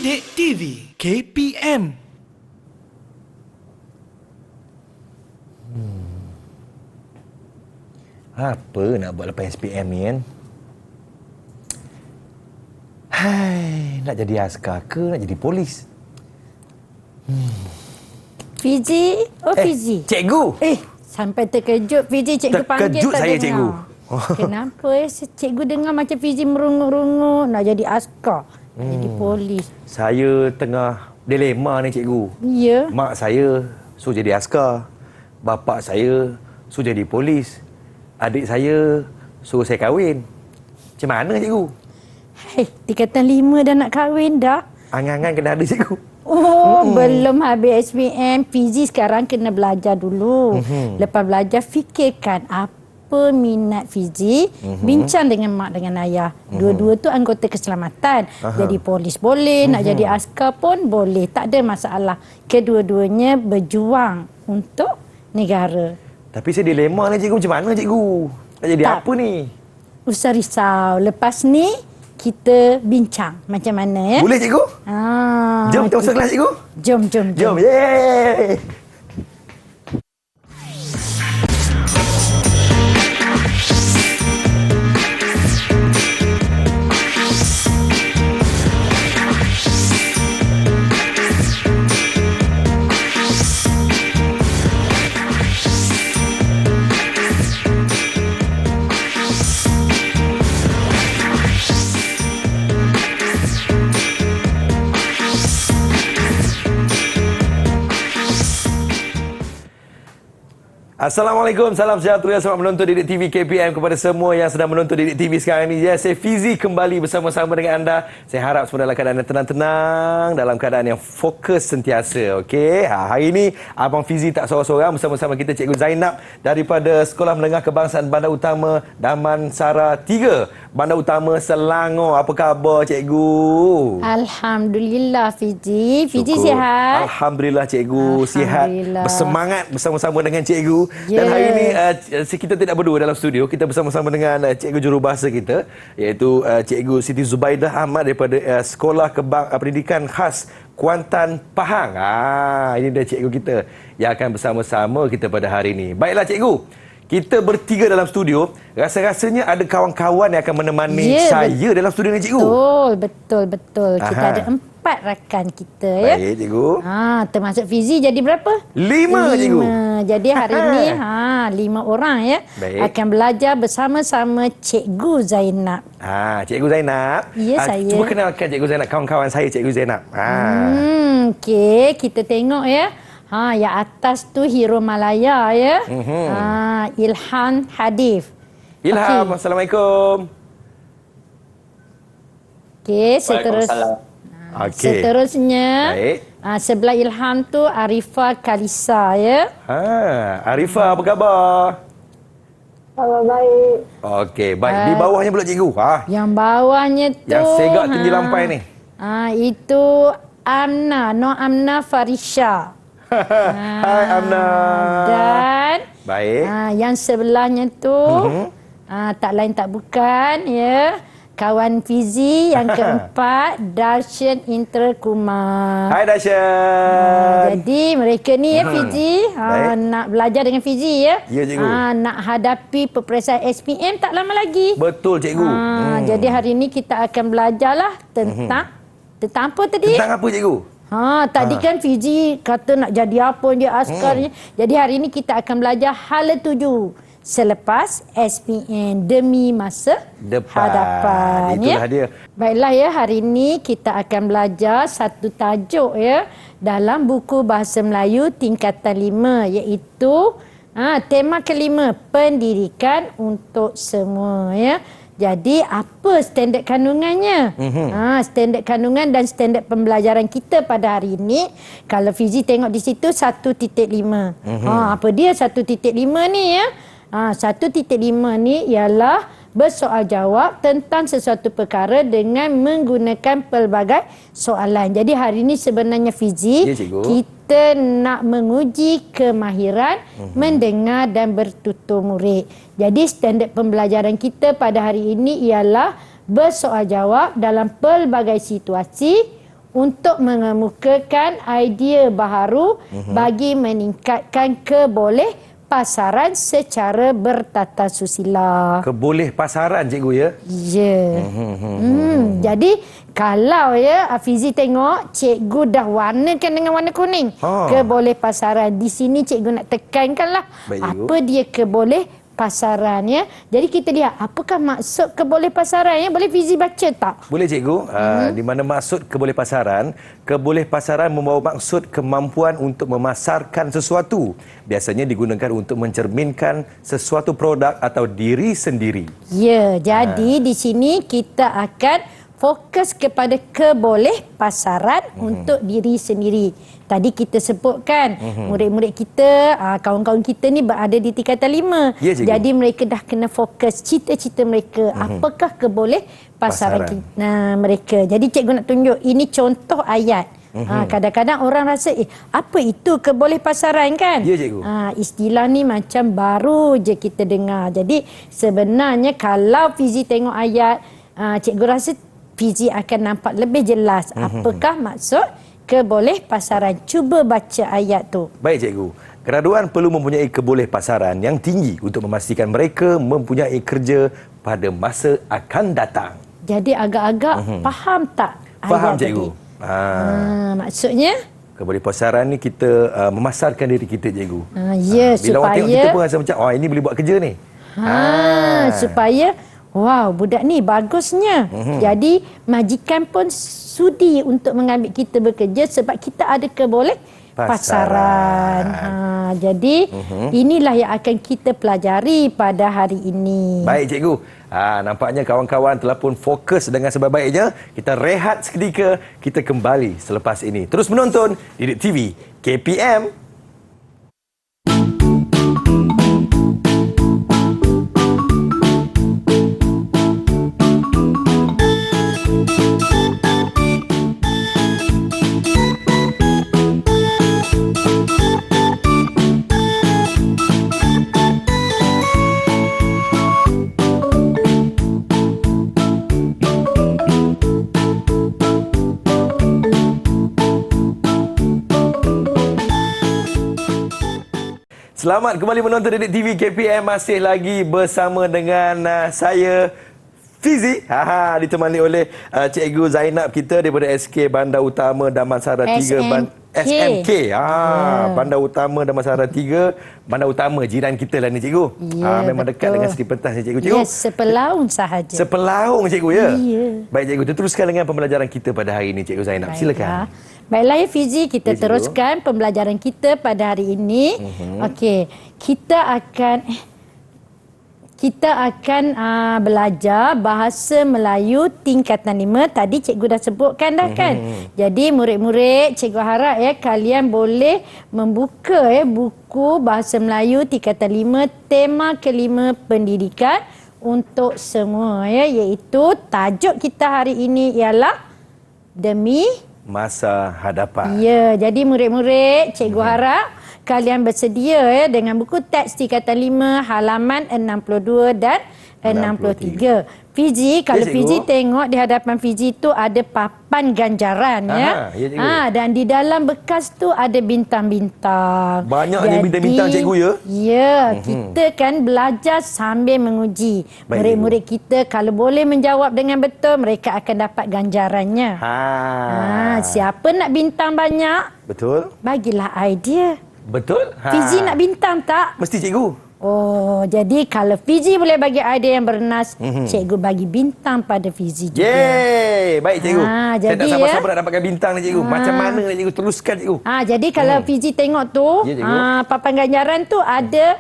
Didik TV KPM. Apa nak buat lepas SPM ni kan? Hai, nak jadi askar ke nak jadi polis? Fizi? Oh, Fizi. Cikgu. Sampai terkejut Fizi, cikgu panggil Terkejut tak saya, dengar. cikgu. Kenapa cikgu dengar macam Fizi merungut-rungut nak jadi askar, nak jadi polis? Saya tengah dilema ni, cikgu. Ya. Mak saya suruh jadi askar. Bapa saya suruh jadi polis. Adik saya suruh saya kahwin. Macam mana, cikgu? Hei, tingkatan 5 dah nak kahwin dah. Angan-angan kena ada, cikgu. Belum habis SPM. Fizi sekarang kena belajar dulu. Lepas belajar, fikirkan apa minat Fizi. Bincang dengan mak dengan ayah. Dua-dua tu anggota keselamatan. Jadi polis boleh, nak jadi askar pun boleh. Tak ada masalah. Kedua-duanya berjuang untuk negara. Tapi saya dilema ni, cikgu. Macam mana, cikgu? Nak jadi apa ni? Usah risau. Lepas ni, kita bincang macam mana ya. Boleh, cikgu? Jom kita masuk kelas, cikgu. Jom. Jom. Yeay! Assalamualaikum, salam sejahtera, selamat menonton Didik TV KPM kepada semua yang sedang menonton Didik TV sekarang ini. Ya, saya Fizi kembali bersama-sama dengan anda. Saya harap semua dalam keadaan yang tenang-tenang, dalam keadaan yang fokus sentiasa. Okey, hari ini Abang Fizi tak seorang-seorang, bersama-sama kita Cikgu Zainab daripada Sekolah Menengah Kebangsaan Bandar Utama Damansara 3, Bandar Utama, Selangor. Apa khabar, Cikgu? Alhamdulillah, Fizi. Fizi Syukur. sihat? Alhamdulillah, Cikgu. Sihat, bersemangat bersama-sama dengan Cikgu. Dan hari ini kita tidak berdua dalam studio. Kita bersama-sama dengan Cikgu Jurubahasa kita, iaitu Cikgu Siti Zubaidah Ahmad daripada Sekolah Pendidikan Khas Kuantan, Pahang. Ini dia cikgu kita yang akan bersama-sama kita pada hari ini. Baiklah, Cikgu. Kita bertiga dalam studio. Rasa-rasanya ada kawan-kawan yang akan menemani saya dalam studio ni, Cikgu. Betul. Kita ada 4 rakan kita ya. Baik, Cikgu. Termasuk Fizi jadi berapa? 5, Cikgu. Jadi hari ini 5 orang ya. Baik. Akan belajar bersama-sama Cikgu Zainab. Cikgu Zainab. Ya, saya. Cuba kenalkan Cikgu Zainab, kawan-kawan saya Cikgu Zainab. Okey, kita tengok ya. Yang atas tu Hero Malaya ya. Ilhan Hadif. Ilham, Assalamualaikum. Okey, seterusnya. Baik. Sebelah Ilham tu Arifah Kalisa ya. Arifah, apa khabar? Khabar baik. Okey, baik. Di bawahnya pula, Cikgu. Yang bawahnya tu Yang segak tinggi lampai ni. Itu Amna, Amna Farisha. Hai, Amna. Dan Baik. yang sebelahnya tu tak lain tak bukan ya, kawan Fizi yang keempat Darshan Intrakumar. Hai, Darshan. Jadi mereka ni ya Fizi nak belajar dengan Fizi ya. Ya, Cikgu. Nak hadapi peperiksaan SPM tak lama lagi. Betul, Cikgu. Jadi hari ni kita akan belajarlah tentang apa tadi? Tentang apa, Cikgu? Tadi kan Fizi kata nak jadi apa dia askarnya. Jadi hari ini kita akan belajar hala 7 selepas SPM demi masa hadapan. Itulah dia. Baiklah ya, hari ini kita akan belajar satu tajuk ya dalam buku Bahasa Melayu tingkatan 5, iaitu tema kelima, pendidikan untuk semua ya. Jadi apa standard kandungannya? Standard kandungan dan standard pembelajaran kita pada hari ini, kalau Fizi tengok di situ 1.5. Apa dia 1.5 ni ya? 1.5 ni ialah bersoal jawab tentang sesuatu perkara dengan menggunakan pelbagai soalan. Jadi hari ini sebenarnya Fizi, kita nak menguji kemahiran mendengar dan bertutur murid. Jadi standard pembelajaran kita pada hari ini ialah bersoal jawab dalam pelbagai situasi untuk mengemukakan idea baharu bagi meningkatkan kebolehpasaran secara bertata susila. Keboleh pasaran cikgu ya. Ya. Jadi kalau ya Fizi tengok cikgu dah warnakan dengan warna kuning. Kebolehpasaran. Di sini cikgu nak tekankanlah apa dia kebolehpasaran ya. Jadi kita lihat apakah maksud kebolehpasaran ya. Boleh Fizi baca tak? Boleh cikgu. Di mana maksud kebolehpasaran? Kebolehpasaran membawa maksud kemampuan untuk memasarkan sesuatu. Biasanya digunakan untuk mencerminkan sesuatu produk atau diri sendiri. Ya, jadi di sini kita akan fokus kepada kebolehpasaran untuk diri sendiri. Tadi kita sebutkan murid-murid kita, kawan-kawan kita ni berada di tingkatan 5. Ya, cikgu. Jadi mereka dah kena fokus cita-cita mereka. Apakah kebolehpasaran mereka. Jadi cikgu nak tunjuk ini contoh ayat. Kadang-kadang orang rasa apa itu kebolehpasaran kan? Ya, cikgu. Istilah ni macam baru je kita dengar. Jadi sebenarnya kalau Fizi tengok ayat, cikgu rasa Fizi akan nampak lebih jelas apakah maksud kebolehpasaran. Cuba baca ayat tu. Baik cikgu. Graduan perlu mempunyai kebolehpasaran yang tinggi untuk memastikan mereka mempunyai kerja pada masa akan datang. Jadi agak-agak faham tak ayat Faham tadi? cikgu. Maksudnya? Kebolehpasaran ni kita memasarkan diri kita cikgu. Ya, bila orang tengok supaya kita pun rasa macam ini boleh buat kerja ni. Supaya wow, budak ni bagusnya. Jadi majikan pun sudi untuk mengambil kita bekerja sebab kita ada kebolehpasaran. Jadi inilah yang akan kita pelajari pada hari ini. Baik cikgu. Nampaknya kawan-kawan telah pun fokus dengan sebaik-baiknya. Kita rehat seketika, kita kembali selepas ini. Terus menonton Didik TV KPM. Selamat kembali menonton Didik TV KPM. Masih lagi bersama dengan saya Fizi. Ditemani oleh Cikgu Zainab kita daripada SK Bandar Utama Damansara 3 SMK. Bandar Utama Damansara 3. Bandar Utama jiran kita lah ni cikgu. Memang dekat dengan Seri Pentas ni cikgu. Ya, sepelaung sahaja. Sepelaung cikgu ya. Ya. Baik cikgu, teruskan dengan pembelajaran kita pada hari ini cikgu Zainab. Silakan. Baiklah ya Fizi, kita teruskan pembelajaran kita pada hari ini. Okey, kita akan belajar bahasa Melayu tingkatan 5. Tadi cikgu dah sebutkan dah kan. Jadi murid-murid, cikgu harap ya kalian boleh membuka buku bahasa Melayu tingkatan 5 tema kelima pendidikan untuk semua ya, iaitu tajuk kita hari ini ialah Demi Masa Hadapan. Ya, jadi murid-murid, cikgu harap kalian bersedia ya dengan buku teks tingkatan 5 halaman 62 dan 63. Fizi, kalau Fizi tengok di hadapan Fizi tu ada papan ganjaran ya. Dan di dalam bekas tu ada bintang-bintang. Banyaknya bintang-bintang cikgu ya. Ya, kita kan belajar sambil menguji. Murid-murid kita kalau boleh menjawab dengan betul, mereka akan dapat ganjarannya. Siapa nak bintang banyak? Betul. Bagilah idea. Betul. Fizi nak bintang tak? Mesti cikgu. Jadi kalau Fizi boleh bagi idea yang bernas, cikgu bagi bintang pada Fizi juga. Yeay, baik cikgu. Saya Jadi tak sabar-sabar nak dapatkan bintang ni cikgu. Macam mana nak cikgu? Teruskan cikgu. Jadi kalau Fizi tengok tu, papan ganjaran tu ada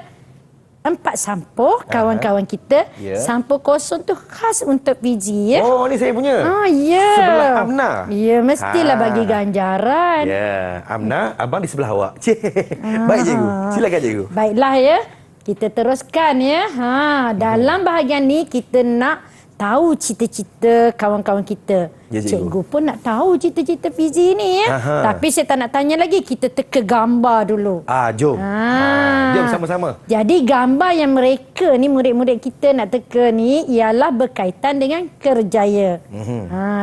4 sampul kawan-kawan kita. Sampul kosong tu khas untuk Fizi ya. Oh, ni saya punya. Ya. Sebelah Amna. Ya, mestilah bagi ganjaran. Ya, Amna, abang di sebelah awak. Baik cikgu. Silakan cikgu. Baiklah ya. Kita teruskan ya. Dalam bahagian ni kita nak tahu cita-cita kawan-kawan kita. Ya, cikgu pun nak tahu cita-cita Fizi ni ya. Tapi saya tak nak tanya lagi, kita teka gambar dulu. Jom. Jom sama-sama. Jadi gambar yang mereka ni, murid-murid kita nak teka ni ialah berkaitan dengan kerjaya.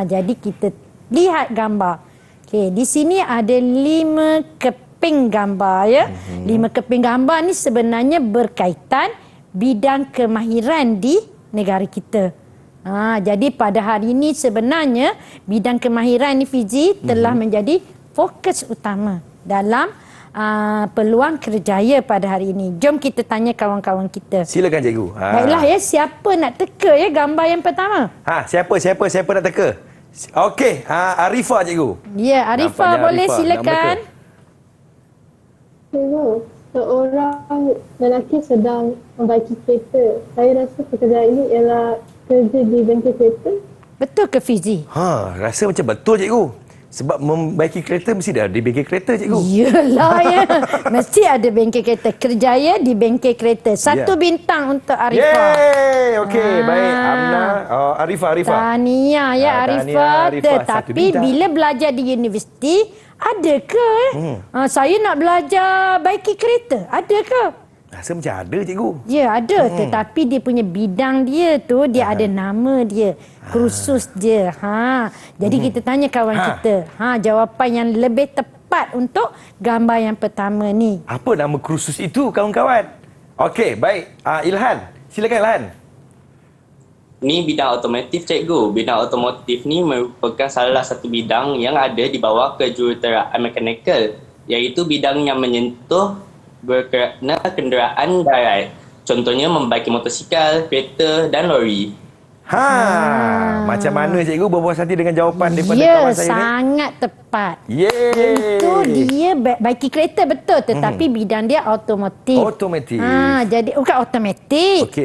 Jadi kita lihat gambar. Okey, di sini ada 5 keping gambar ya. 5 keping gambar ni sebenarnya berkaitan bidang kemahiran di negara kita. Jadi pada hari ini sebenarnya bidang kemahiran ni Fizi telah menjadi fokus utama dalam peluang kerjaya pada hari ini. Jom kita tanya kawan-kawan kita. Silakan cikgu. Baiklah ya, siapa nak teka ya gambar yang pertama? Siapa nak teka? Okey, Arifah cikgu. Ya, Arifah Nampaknya boleh Arifah. silakan. Cikgu, seorang lelaki sedang membaiki kereta. Saya rasa pekerjaan ini ialah kerja di bengkel kereta. Betul ke Fizi? Rasa macam betul cikgu. Sebab membaiki kereta mesti dah di bengkel kereta cikgu. Yelah ya. Mesti ada bengkel kereta. Kerjaya di bengkel kereta. 1 bintang untuk Arifah. Yeay! Okey, baik. Amna, Arifah. Tahniah ya Tahniah, Arifah. Arifah. 1 Tetapi bintang. bila belajar di universiti, ada ke? Saya nak belajar baiki kereta. Ada ke? Rasa macam ada cikgu. Ya ada, tetapi dia punya bidang dia tu dia ada nama dia, kursus dia. Jadi kita tanya kawan kita. Jawapan yang lebih tepat untuk gambar yang pertama ni. Apa nama kursus itu kawan-kawan? Okey, baik. Ilhan, silakan Ilhan. Ni bidang otomotif cikgu. Bidang otomotif ni merupakan salah satu bidang yang ada di bawah kejuruteraan mekanikal, iaitu bidang yang menyentuh berkenaan kenderaan darat. Contohnya membaiki motosikal, kereta dan lori. Macam mana cikgu berpuas hati dengan jawapan daripada Ya, kawan saya ni? sangat tepat. Yeay. Itu dia baiki kereta betul, tetapi bidang dia automotif. Automotif. Jadi bukan automatik, Okey.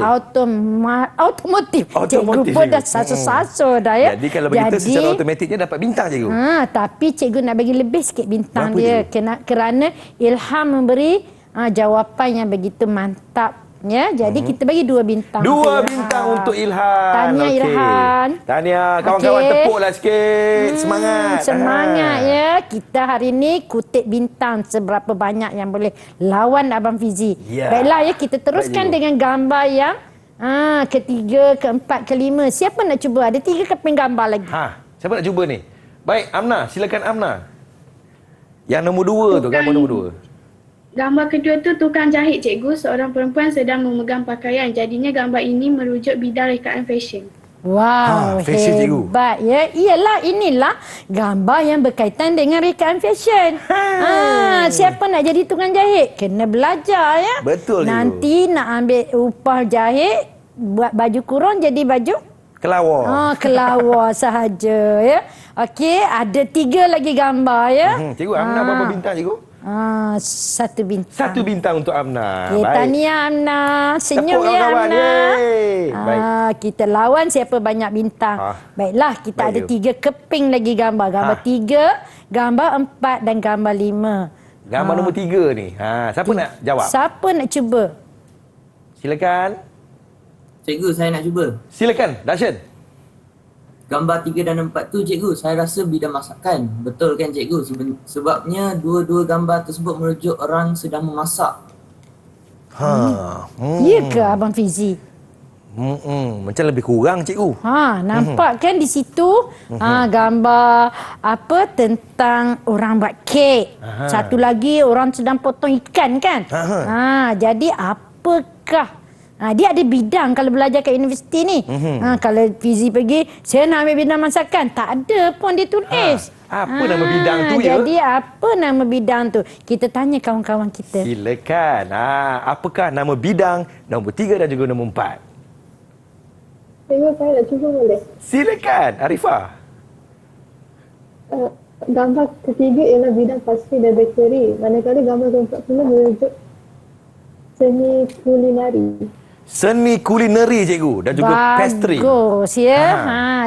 automotif. Cikgu Automotif, pun cikgu. dah sasa-sasa dah ya. Jadi kalau begitu secara automatiknya dapat bintang cikgu. Tapi cikgu nak bagi lebih sikit bintang Berapa, dia kerana Ilham memberi jawapan yang begitu mantap. Ya, jadi kita bagi 2 bintang. 2 untuk bintang Ilham. untuk Ilhan. Tahniah Okey. Ilhan. Tahniah kawan-kawan, Okey. tepuklah sikit. Semangat. Semangat ya. Kita hari ni kutip bintang seberapa banyak yang boleh lawan Abang Fizi. Ya. Baiklah ya, kita teruskan Baik, dengan gambar yang ketiga, keempat, kelima. Siapa nak cuba? Ada 3 keping gambar lagi. Siapa nak cuba ni? Baik, Amna, silakan Amna. Yang nombor 2 tu, gambar nombor 2. Gambar kedua tu tukang jahit cikgu, seorang perempuan sedang memegang pakaian. Jadinya gambar ini merujuk bidang rekaan fashion. Wow, fashion, cikgu. hebat ya. Iyalah, inilah gambar yang berkaitan dengan rekaan fashion. Siapa nak jadi tukang jahit? Kena belajar ya. Betul, cikgu. Nanti nak ambil upah jahit, buat baju kurung jadi baju Kelawar. kelawar sahaja ya. Okey, ada 3 lagi gambar ya. Cikgu, Amna berapa bintang cikgu? 1 bintang. 1 bintang untuk Amna. Okay, tahniah Amna. Senyum Tepuk ya kawan-kawan. Amna. Yeay. Baik. Kita lawan siapa banyak bintang. Baiklah, kita Baik, ada cikgu. 3 keping lagi gambar. Gambar 3, gambar 4 dan gambar 5. Gambar nombor 3 ni. Siapa nak jawab? Siapa nak cuba? Silakan. Cikgu, saya nak cuba. Silakan, Darshan. Gambar 3 dan 4 tu cikgu, saya rasa bidang masakan. Betul kan cikgu? Sebabnya dua-dua gambar tersebut merujuk orang sedang memasak. Ya ke Abang Fizi? Macam lebih kurang cikgu. Nampak kan di situ gambar apa tentang orang buat kek. Satu lagi orang sedang potong ikan kan. Jadi apakah dia ada bidang kalau belajar kat universiti ni. Kalau Fizi pergi, saya nak ambil bidang masakan. Tak ada pun dia tulis. Apa nama bidang tu ya? Jadi apa nama bidang tu? Kita tanya kawan-kawan kita. Silakan. Apakah nama bidang nombor 3 dan juga nombor 4? Cikgu, saya nak cuba boleh? Silakan, Arifah. Gambar ketiga ialah bidang pastry dan bakery. Manakala gambar keempat pula merujuk seni kulinari. Seni kulineri cikgu dan juga pastry. Bagus ya.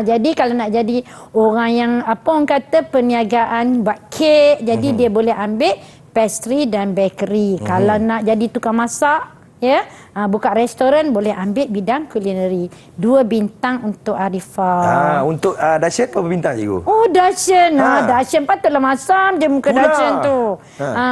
Jadi kalau nak jadi orang yang apa orang kata perniagaan buat kek, jadi dia boleh ambil pastry dan bakery. Kalau nak jadi tukang masak, Ya, buka restoran boleh ambil bidang kulineri. 2 bintang untuk Arifah. Untuk Dashen berapa bintang cikgu? Oh, Dashen. Dashen patutlah masam je muka Dashen tu.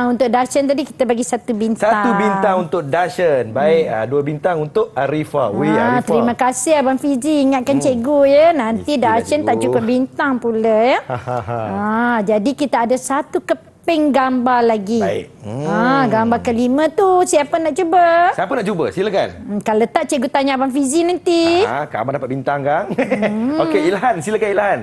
Untuk Dashen tadi kita bagi 1 bintang. 1 bintang untuk Dashen. Baik, 2 bintang untuk Arifah. Arifah. Terima kasih Abang Fizi ingatkan cikgu ya. Nanti Dashen tak cukup bintang pula ya. Jadi kita ada 1 keping gambar lagi. Baik. Gambar kelima tu siapa nak cuba? Siapa nak cuba? Silakan. Kalau tak cikgu tanya Abang Fizi nanti. Kak Abang dapat bintang kan? Okey, Ilhan. Silakan Ilhan.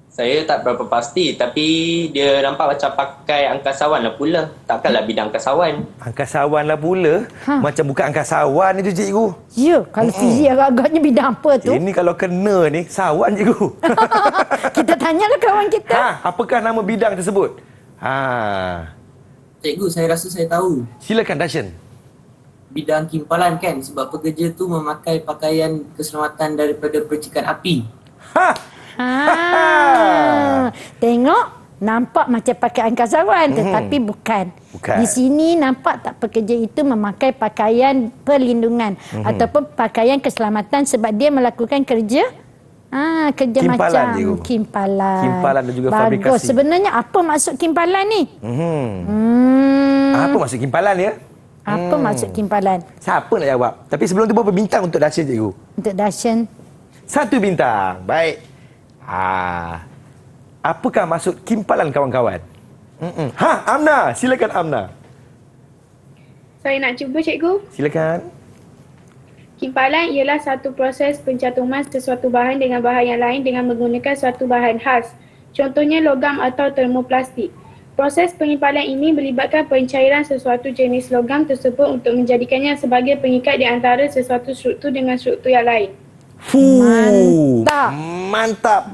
Saya tak berapa pasti tapi dia nampak macam pakai angkasawan lah pula. Takkanlah bidang angkasawan. Angkasawan lah pula. Macam bukan angkasawan itu cikgu. Ya, kalau Fizi agak-agaknya bidang apa tu? Ini kalau kena ni, sawan cikgu. Kita tanyalah kawan kita. Apakah nama bidang tersebut? Cikgu, saya rasa saya tahu. Silakan Dashen. Bidang kimpalan kan, sebab pekerja tu memakai pakaian keselamatan daripada percikan api. Tengok, nampak macam pakai angkasawan tetapi bukan. Di sini nampak tak pekerja itu memakai pakaian perlindungan ataupun pakaian keselamatan sebab dia melakukan kerja kerja kimpalan, macam cikgu. Kimpalan dan juga Bagus. fabrikasi. Sebenarnya apa maksud kimpalan ni? Apa maksud kimpalan ya? Apa maksud kimpalan? Siapa nak jawab? Tapi sebelum tu berapa bintang untuk Dashen cikgu? Untuk Dashen 1 bintang. Baik. Apakah maksud kimpalan kawan-kawan? Amna. Silakan Amna. Saya nak cuba cikgu. Silakan. Kimpalan ialah satu proses pencantuman sesuatu bahan dengan bahan yang lain dengan menggunakan suatu bahan khas. Contohnya logam atau termoplastik. Proses pengimpalan ini melibatkan pencairan sesuatu jenis logam tersebut untuk menjadikannya sebagai pengikat di antara sesuatu struktur dengan struktur yang lain. Mantap.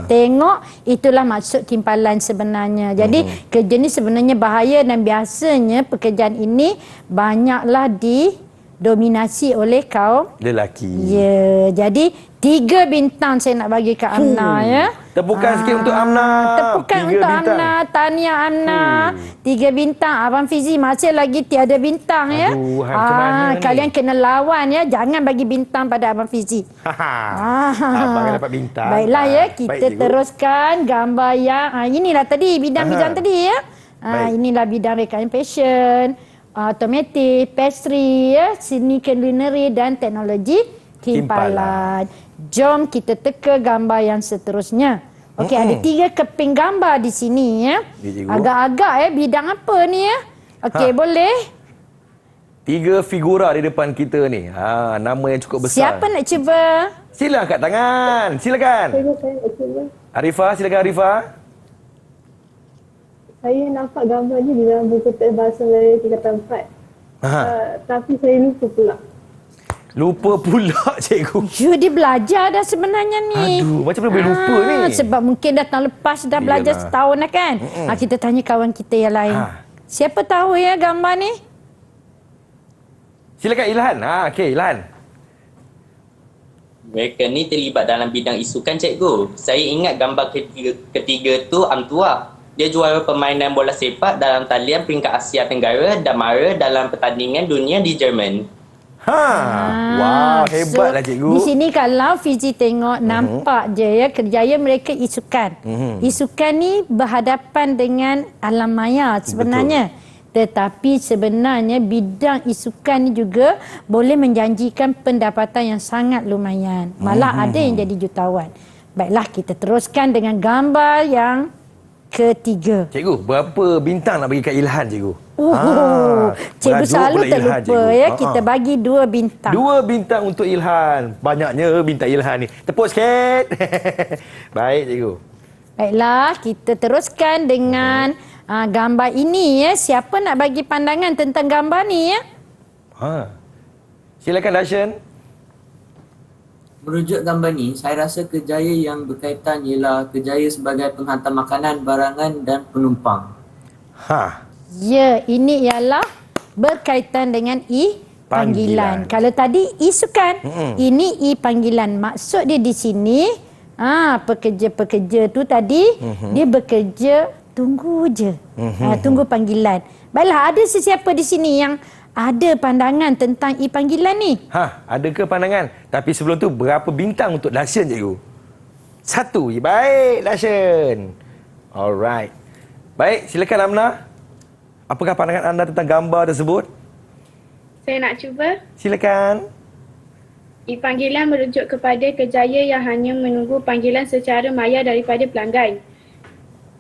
Tengok, itulah maksud kimpalan sebenarnya. Jadi kerja ni sebenarnya bahaya dan biasanya pekerjaan ini banyaklah didominasi oleh kaum lelaki. Ya, jadi 3 bintang saya nak bagi ke Amna ya. Tepukan sikit untuk Amna. Tepukan untuk Amna. Tahniah Amna. 3 bintang. Abang Fizi masih lagi tiada bintang ya. Macam mana kalian kena lawan ya. Jangan bagi bintang pada Abang Fizi. Abang dapat bintang. Baiklah ya. Kita baik, teruskan gambar yang inilah tadi. Bidang-bidang tadi ya. Inilah bidang rekaan fashion, automotif, pastry ya, seni culinary dan teknologi kimpalan. Jom kita teka gambar yang seterusnya. Okey, ada 3 keping gambar di sini ya. Agak-agak bidang apa ni ya? Okey, boleh. 3 figura di depan kita ni. Nama yang cukup besar. Siapa nak cuba? Sila angkat tangan. Silakan. Saya nak cuba. Arifah, silakan Arifah. Saya nampak gambar ni di dalam buku teks bahasa Melayu tingkatan 4. Tapi saya lupa pula. Lupa pula cikgu. Dia belajar dah sebenarnya ni. Aduh, macam mana boleh lupa ni? Sebab mungkin dah tahun lepas dah belajar setahun dah kan. Kita tanya kawan kita yang lain. Siapa tahu ya gambar ni? Silakan Ilhan. Okey, Ilhan. Mereka ni terlibat dalam bidang isukan cikgu. Saya ingat gambar ketiga tu Amtua. Dia juara permainan bola sepak dalam talian peringkat Asia Tenggara dan mara dalam pertandingan dunia di Jerman. Wow, hebatlah cikgu. Di sini kalau Fizi tengok nampak je ya kerjaya mereka isukan. Isukan ni berhadapan dengan alam maya sebenarnya. Tetapi sebenarnya bidang isukan ni juga boleh menjanjikan pendapatan yang sangat lumayan. Malah ada yang jadi jutawan. Baiklah, kita teruskan dengan gambar yang ketiga. Cikgu, berapa bintang nak bagi kat Ilhan cikgu? Cikgu selalu terlupa ya. Kita bagi 2 bintang. 2 bintang untuk Ilhan. Banyaknya bintang Ilhan ni. Tepuk sikit. Baik cikgu. Baiklah, kita teruskan dengan gambar ini ya. Siapa nak bagi pandangan tentang gambar ni ya? Silakan Dashen. Merujuk gambar ni, saya rasa kerjaya yang berkaitan ialah kerjaya sebagai penghantar makanan, barangan dan penumpang. Ya, ini ialah berkaitan dengan panggilan. Kalau tadi isukan, ini panggilan. Maksud dia di sini, pekerja-pekerja tu tadi dia bekerja tunggu je. Tunggu panggilan. Baiklah, ada sesiapa di sini yang ada pandangan tentang panggilan ni? Ada ke pandangan? Tapi sebelum tu, berapa bintang untuk Dashen, cikgu? 1. Baik, Dashen. Alright. Baik, silakan Amna. Apakah pandangan anda tentang gambar tersebut? Saya nak cuba. Silakan. Panggilan merujuk kepada kejaya yang hanya menunggu panggilan secara maya daripada pelanggan.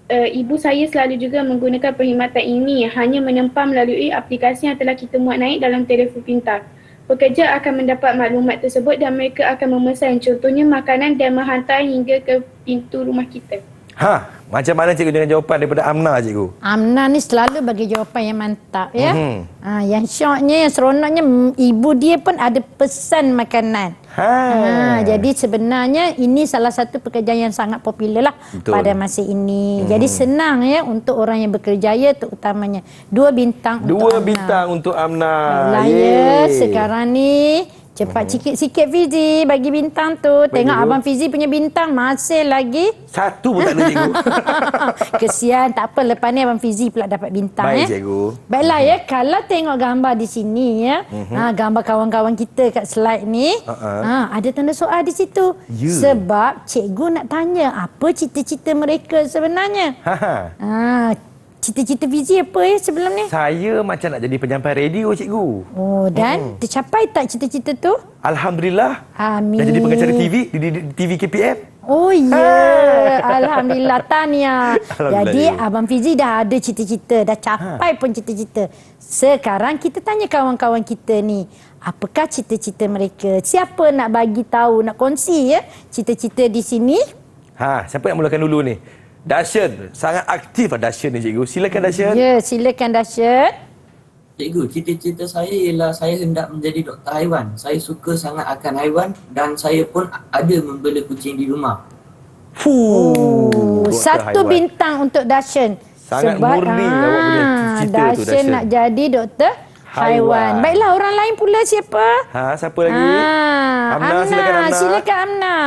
Ibu saya selalu juga menggunakan perkhidmatan ini hanya menempah melalui aplikasi yang telah kita muat naik dalam telefon pintar. Pekerja akan mendapat maklumat tersebut dan mereka akan memesan contohnya makanan dan menghantar hingga ke pintu rumah kita. Macam mana cikgu dengan jawapan daripada Amna, cikgu? Amna ni selalu bagi jawapan yang mantap ya. Yang syoknya, yang seronoknya ibu dia pun ada pesan makanan. Jadi sebenarnya ini salah satu pekerjaan yang sangat popular lah. Betul. Pada masa ini. Jadi senang ya untuk orang yang berkerjaya terutamanya. 2 bintang untuk Amna. 2 bintang untuk Amna. Ya, sekarang ni cepat sikit Fizi bagi bintang tu. Tengok Abang Fizi punya bintang masih lagi 1 pun tak ada, cikgu. Kesian, tak apa, lepas ni Abang Fizi pula dapat bintang. Baik, cikgu. Baiklah ya, kalau tengok gambar di sini ya, gambar kawan-kawan kita kat slide ni, ada tanda soal di situ. Sebab cikgu nak tanya apa cita-cita mereka sebenarnya. Cita-cita Fizi apa ya sebelum ni? Saya macam nak jadi penyampai radio, cikgu. Oh, dan tercapai tak cita-cita tu? Alhamdulillah. Amin. Dah jadi pengacara TV di TV KPM. Oh ya, Alhamdulillah, tahniah. Jadi ya. Abang Fizi dah ada cita-cita, dah capai pun cita-cita. Sekarang kita tanya kawan-kawan kita ni, apakah cita-cita mereka? Siapa nak bagi tahu, nak kongsi ya cita-cita di sini? Siapa yang mulakan dulu ni? Dashen, sangat aktif Dashen ni, cikgu. Silakan Dashen. Ya, silakan Dashen. Cikgu, cita-cita saya ialah saya hendak menjadi doktor haiwan. Saya suka sangat akan haiwan dan saya pun ada membela kucing di rumah. 1 bintang untuk Dashen. Sangat murni awak punya cita-cita tu, Dashen nak jadi doktor haiwan. Baiklah, orang lain pula siapa? Siapa lagi? Amna, silakan Amna. Silakan Amna.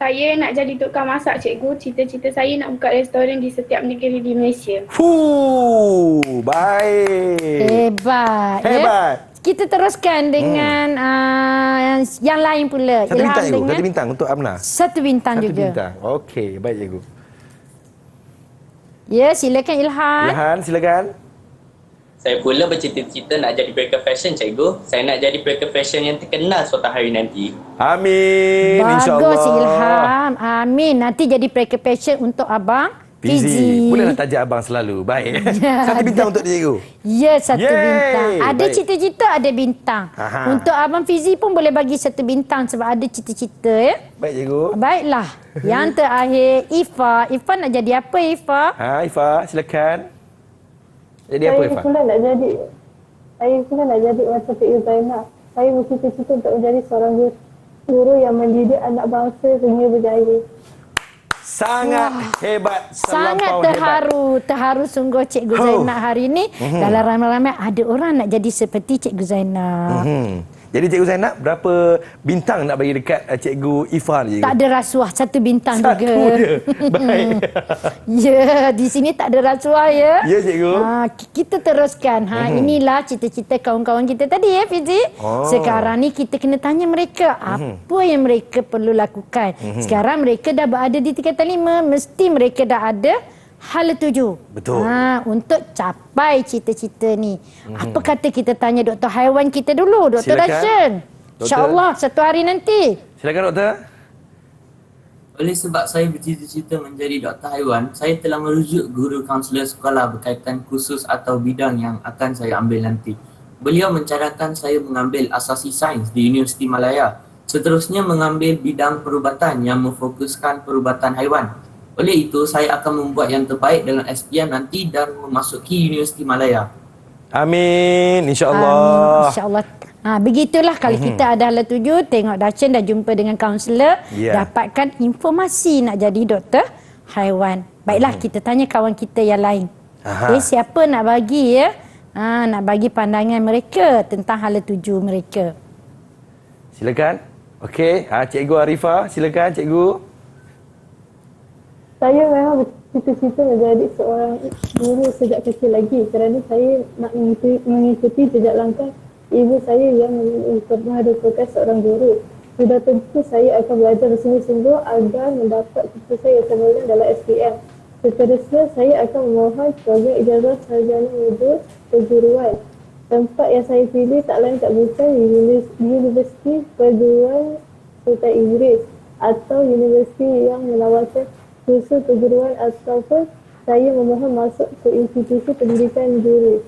Saya nak jadi tukang masak, cikgu. Cita-cita saya nak buka restoran di setiap negeri di Malaysia. Baik. Hebat. Kita teruskan dengan yang lain pula. 1 bintang, cikgu. 1 bintang untuk Amna. 1 bintang 1 juga. bintang. Okey, baik, cikgu. Ya, silakan Ilhan. Ilhan, silakan. Saya pula bercita-cita nak jadi breaker fashion, cikgu. Saya nak jadi breaker fashion yang terkenal suatu hari nanti. Amin, insyaAllah. Bagus Ilham. Amin. Nanti jadi breaker fashion untuk Abang Fizi. Boleh nak tajak abang selalu. Baik. 1 bintang untuk dia, cikgu. Ya, 1 bintang. Ada Baik. cita-cita, ada bintang. Untuk Abang Fizi pun boleh bagi 1 bintang sebab ada cita-cita ya. Baik, cikgu. Baiklah. Yang terakhir, Ifa. Ifa nak jadi apa, Ifa? Ifa, silakan. Jadi apa, Ifa? Saya pula nak jadi macam Cikgu Zainab. Saya bercita-cita untuk menjadi seorang guru yang mendidik anak bangsa sehingga berjaya. Sangat hebat. Sangat terharu. Terharu sungguh Cikgu Zainab hari ini. Dalam ramai-ramai ada orang nak jadi seperti Cikgu Zainab. Jadi Cikgu Zainab, berapa bintang nak bagi dekat Cikgu Ifa ni, cikgu? Tak ada rasuah, 1 bintang 1 juga. je. Baik. Ya, di sini tak ada rasuah ya. Ya, cikgu. Kita teruskan. Inilah cita-cita kawan-kawan kita tadi ya, Fizi. Sekarang ni kita kena tanya mereka apa yang mereka perlu lakukan. Sekarang mereka dah berada di tingkatan 5, mesti mereka dah ada hala 7. Betul. Untuk capai cita-cita ni. Apa kata kita tanya doktor haiwan kita dulu, Dr. Dashen. InsyaAllah satu hari nanti. Silakan, doktor. Oleh sebab saya bercita-cita menjadi doktor haiwan, saya telah merujuk guru kaunselor sekolah berkaitan khusus atau bidang yang akan saya ambil nanti. Beliau mencadangkan saya mengambil asasi sains di Universiti Malaya. Seterusnya mengambil bidang perubatan yang memfokuskan perubatan haiwan. Oleh itu, saya akan membuat yang terbaik dengan SPM nanti dan memasuki Universiti Malaya. Amin, insyaAllah. Amin, insyaAllah. Begitulah kalau kita ada hala 7, tengok Dashen dah jumpa dengan kaunselor, dapatkan informasi nak jadi doktor haiwan. Baiklah, kita tanya kawan kita yang lain. Siapa nak bagi ya? Nak bagi pandangan mereka tentang hala 7 mereka. Silakan. Okey, Cikgu Arifah, silakan cikgu. Saya memang cita-cita menjadi seorang guru sejak kecil lagi kerana saya nak mengikuti jejak langkah ibu saya yang pernah merupakan seorang guru. Sudah tentu saya akan belajar bersungguh-sungguh agar mendapat keputusan yang sempurna dalam SPM. Seterusnya, saya akan memohon program ijazah sarjana muda keguruan. Tempat yang saya pilih tak lain tak bukan Universiti Perguruan Sultan Inggeris atau universiti yang menawarkan kursus keguruan ataupun saya memohon masuk ke institusi pendidikan guru.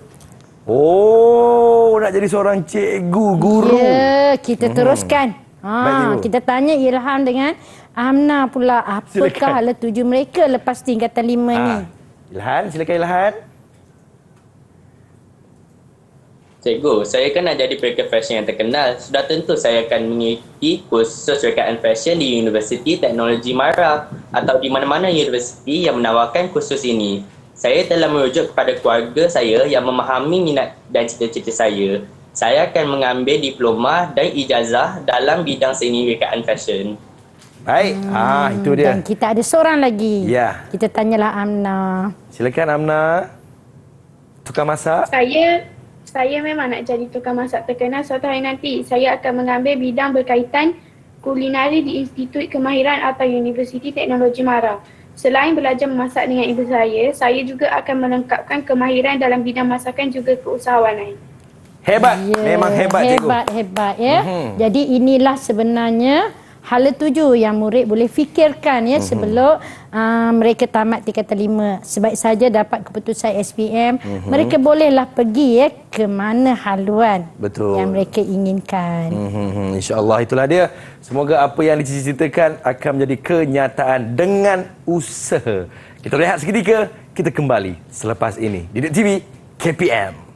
Oh, nak jadi seorang cikgu, guru. Ya, kita teruskan. Baik, cikgu. Kita tanya Ilham dengan Amna pula. Apakah Silakan. hala tuju mereka lepas tingkatan 5 ni? Ilhan, silakan Ilhan. Cikgu, saya kan nak jadi pelakon fashion yang terkenal. Sudah tentu saya akan mengikuti kursus rekaan fashion di Universiti Teknologi Mara atau di mana-mana universiti yang menawarkan kursus ini. Saya telah merujuk kepada keluarga saya yang memahami minat dan cita-cita saya. Saya akan mengambil diploma dan ijazah dalam bidang seni rekaan fashion. Baik, itu dia. Dan kita ada seorang lagi. Ya. Kita tanyalah Amna. Silakan Amna. Tukang masak. Saya memang nak jadi tukang masak terkenal suatu hari nanti. Saya akan mengambil bidang berkaitan kulinari di Institut Kemahiran atau Universiti Teknologi Mara. Selain belajar memasak dengan ibu saya juga akan melengkapkan kemahiran dalam bidang masakan juga keusahawanan. Hebat. Memang hebat, cikgu. Hebat ya. Jadi inilah sebenarnya hala tuju yang murid boleh fikirkan ya sebelum mereka tamat tingkatan 5. Sebaik saja dapat keputusan SPM, mereka bolehlah pergi ya ke mana haluan Betul. yang mereka inginkan. InsyaAllah itulah dia. Semoga apa yang dicita-citakan akan menjadi kenyataan dengan usaha. Kita rehat seketika, kita kembali selepas ini. Didik TV KPM.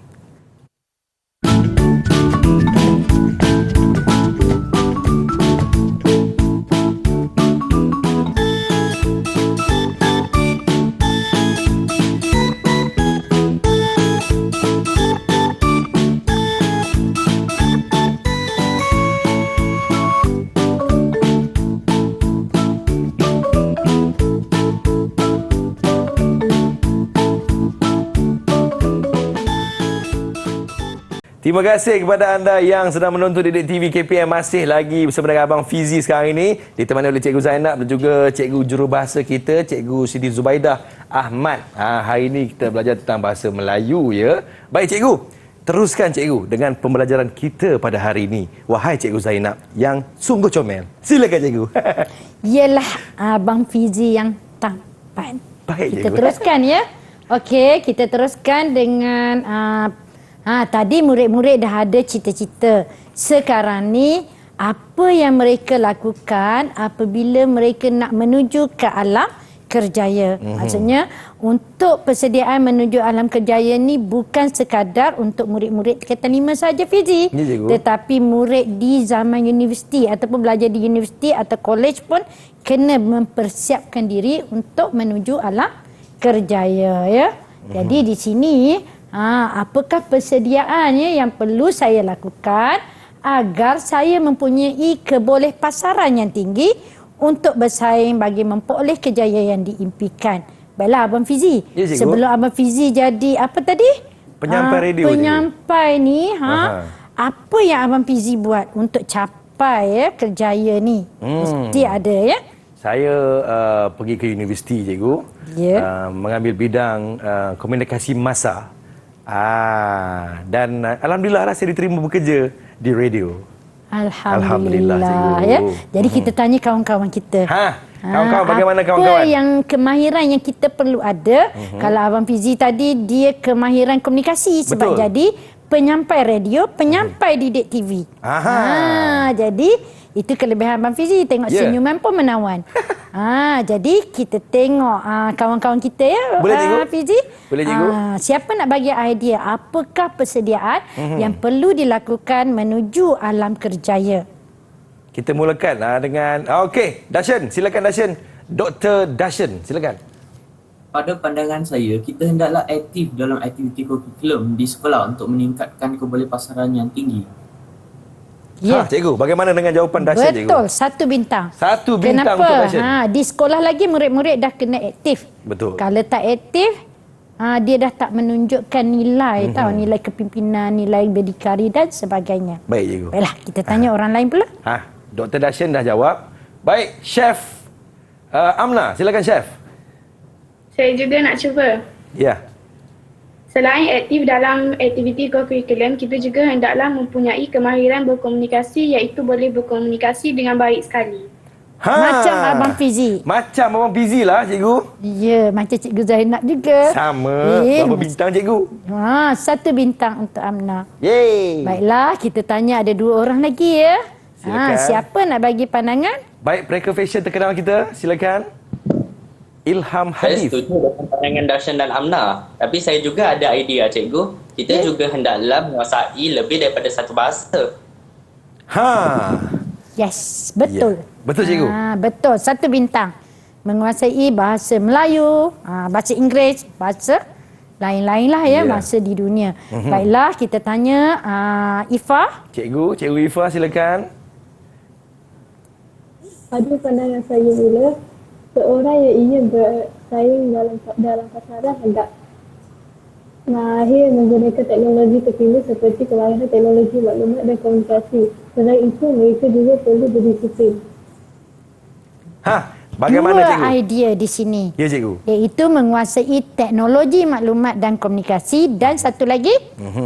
Terima kasih kepada anda yang sedang menonton Didik TV KPM. Masih lagi bersama dengan Abang Fizi sekarang ini, ditemani oleh Cikgu Zainab dan juga Cikgu Jurubahasa kita, Cikgu Siti Zubaidah Ahmad. Hari ini kita belajar tentang bahasa Melayu ya. Baik Cikgu, teruskan Cikgu dengan pembelajaran kita pada hari ini. Wahai Cikgu Zainab yang sungguh comel. Silakan Cikgu. Ialah Abang Fizi yang tampan. Baik Kita Cikgu. teruskan ya. Okey, kita teruskan dengan tadi murid-murid dah ada cita-cita. Sekarang ni apa yang mereka lakukan apabila mereka nak menuju ke alam kerjaya. Maksudnya untuk persediaan menuju alam kerjaya ni bukan sekadar untuk murid-murid tingkatan 5 saja Fizi. Ya, cikgu. Tetapi murid di zaman universiti ataupun belajar di universiti atau college pun kena mempersiapkan diri untuk menuju alam kerjaya ya. Jadi di sini apakah persediaannya yang perlu saya lakukan agar saya mempunyai kebolehpasaran yang tinggi untuk bersaing bagi memperoleh kejayaan yang diimpikan. Baiklah Abang Fizi. Ya, cikgu. Sebelum Abang Fizi jadi apa tadi? Penyampai radio, Penyampai ni apa yang Abang Fizi buat untuk capai kerjaya ni? Mesti ada ya. Saya pergi ke universiti Cikgu. Ya. Mengambil bidang komunikasi massa. Dan alhamdulillah saya diterima bekerja di radio. Alhamdulillah, Alhamdulillah cikgu. ya. Jadi kita tanya kawan-kawan kita. Kawan-kawan bagaimana kawan-kawan? Apa yang kemahiran yang kita perlu ada? Kalau Abang Fizi tadi dia kemahiran komunikasi sebab Betul. jadi penyampai radio, penyampai didik TV. Jadi itu kelebihan Abang Fizi, tengok senyuman pun menawan. Jadi kita tengok kawan-kawan kita ya. Boleh, cikgu? Fizi. Boleh, cikgu? Siapa nak bagi idea apakah persediaan yang perlu dilakukan menuju alam kerjaya? Kita mulakan dengan okey, Dashan, silakan Dashan. Dr. Dashan, silakan. Pada pandangan saya, kita hendaklah aktif dalam aktiviti kurikulum di sekolah untuk meningkatkan kebolehpasaran yang tinggi. Ya. Cikgu, bagaimana dengan jawapan dahsyat cikgu? Betul, 1 bintang. 1 bintang Kenapa? untuk dahsyat. Di sekolah lagi murid-murid dah kena aktif. Betul. Kalau tak aktif, dia dah tak menunjukkan nilai tahu, nilai kepimpinan, nilai berdikari dan sebagainya. Baik cikgu. Baiklah, kita tanya orang lain pula. Dr. Dashin dah jawab. Baik, Chef Amna, silakan Chef. Saya juga nak cuba. Ya. Selain aktif dalam aktiviti co-curriculum, kita juga hendaklah mempunyai kemahiran berkomunikasi iaitu boleh berkomunikasi dengan baik sekali. Macam Abang Fizi. Macam Abang Fizi lah cikgu. Ya, macam Cikgu Zainab juga. Sama. Berapa bintang cikgu? 1 bintang untuk Amna. Yeay. Baiklah, kita tanya ada 2 orang lagi ya. Silakan. Siapa nak bagi pandangan? Baik, mereka fashion terkenal kita. Silakan. Ilham Saya Hadif. setuju dengan pandangan Darshan dan Amna. Tapi saya juga ada idea cikgu. Kita juga hendaklah menguasai lebih daripada satu bahasa. Yes, betul. Ya. Betul cikgu. Betul, 1 bintang. Menguasai bahasa Melayu, bahasa Inggeris, bahasa lain-lain lah ya, bahasa di dunia. Baiklah, kita tanya Ifah. Cikgu Ifah silakan. Pada pandangan saya pula, seorang yang ingin bersaing dalam pasaran hendak mahir menggunakan teknologi terkini seperti kemahiran teknologi maklumat dan komunikasi. Selain itu, mereka juga perlu berdisiplin. Bagaimana 2 cikgu? idea di sini. Ya cikgu. Iaitu menguasai teknologi maklumat dan komunikasi dan satu lagi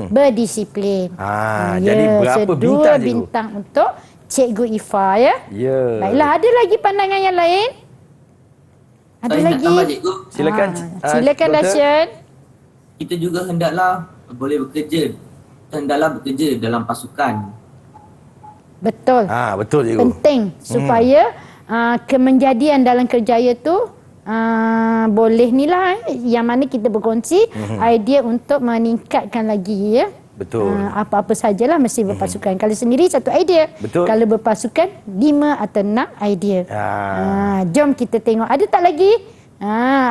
berdisiplin. Jadi berapa bintang cikgu? 2 bintang untuk Cikgu Ifah ya. Ya. Baiklah, ada lagi pandangan yang lain? Ada Saya nak lagi? tambah cikgu. Silakan. Silakan Doktor. Dasyan. Kita juga hendaklah boleh bekerja. Kita hendaklah bekerja dalam pasukan. Betul. Betul cikgu. Penting supaya kemenjadian dalam kerjaya tu boleh ni lah yang mana kita berkongsi idea untuk meningkatkan lagi ya. Betul. Apa-apa sajalah mesti berpasukan. Kalau sendiri 1 idea. Betul. Kalau berpasukan 5 atau 6 idea. Jom kita tengok. Ada tak lagi?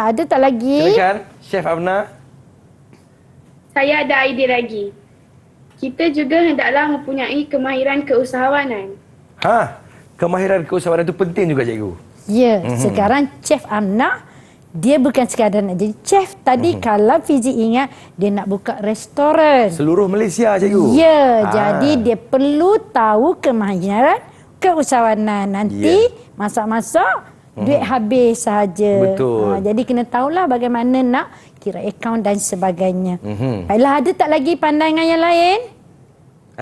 Ada tak lagi? Silakan Chef Amna. Saya ada idea lagi. Kita juga hendaklah mempunyai kemahiran keusahawanan. Kemahiran keusahawanan itu penting juga cikgu. Ya, sekarang Chef Amna dia bukan sekadar nak jadi chef. Tadi kalau Fizi ingat dia nak buka restoran. Seluruh Malaysia cikgu. Ya, jadi dia perlu tahu kemahiran keusahawanan. Nanti masak-masak duit habis sahaja. Betul. Jadi kena tahulah bagaimana nak kira akaun dan sebagainya. Baiklah, ada tak lagi pandangan yang lain?